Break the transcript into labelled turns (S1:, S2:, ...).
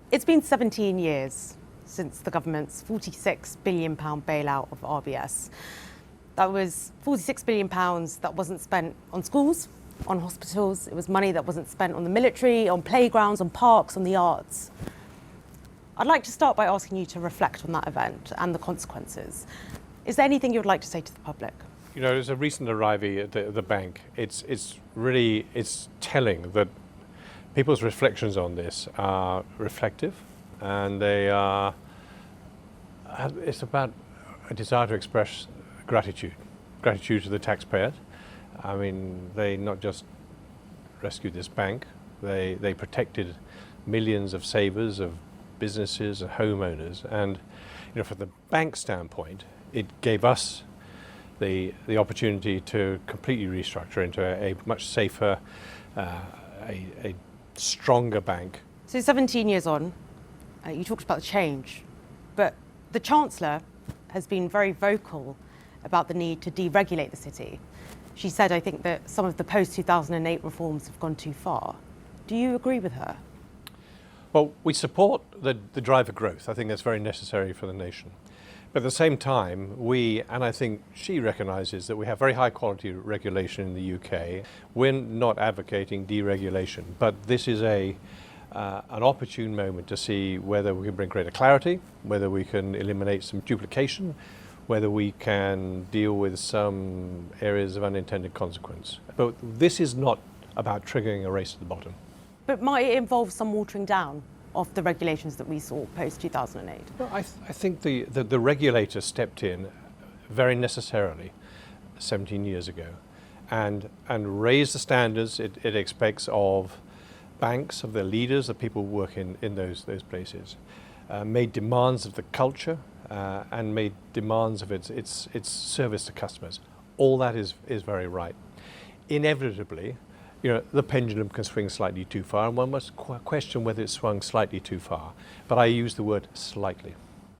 S1: It's been 17 years since the government's £46 billion bailout of RBS. That was £46 billion that wasn't spent on schools, on hospitals. It was money that wasn't spent on the military, on playgrounds, on parks, on the arts. I'd like to start by asking you to reflect on that event and the consequences. Is there anything you would like to say to the public?
S2: You know, as a recent arrivee at the bank, it's telling that people's reflections on this are reflective, and it's about a desire to express gratitude to the taxpayers. I mean, they not just rescued this bank, they protected millions of savers, of businesses and homeowners, and you know, from the bank standpoint, it gave us the opportunity to completely restructure into a much safer, a stronger bank.
S1: So 17 years on, you talked about the change, but the Chancellor has been very vocal about the need to deregulate the city. She said, I think, that some of the post-2008 reforms have gone too far. Do you agree with her?
S2: Well, we support the drive for growth. I think that's very necessary for the nation. But at the same time, and I think she recognises that we have very high quality regulation in the UK. We're not advocating deregulation, but this is an opportune moment to see whether we can bring greater clarity, whether we can eliminate some duplication, whether we can deal with some areas of unintended consequence. But this is not about triggering a race to the bottom.
S1: But might it involve some watering down of the regulations that we saw post-2008?
S2: Well, I think the regulator stepped in very necessarily 17 years ago and raised the standards it expects of banks, of their leaders, of people who work in those places, made demands of the culture and made demands of its service to customers. All that is very right. Inevitably, you know, the pendulum can swing slightly too far, and one must question whether it swung slightly too far. But I use the word slightly.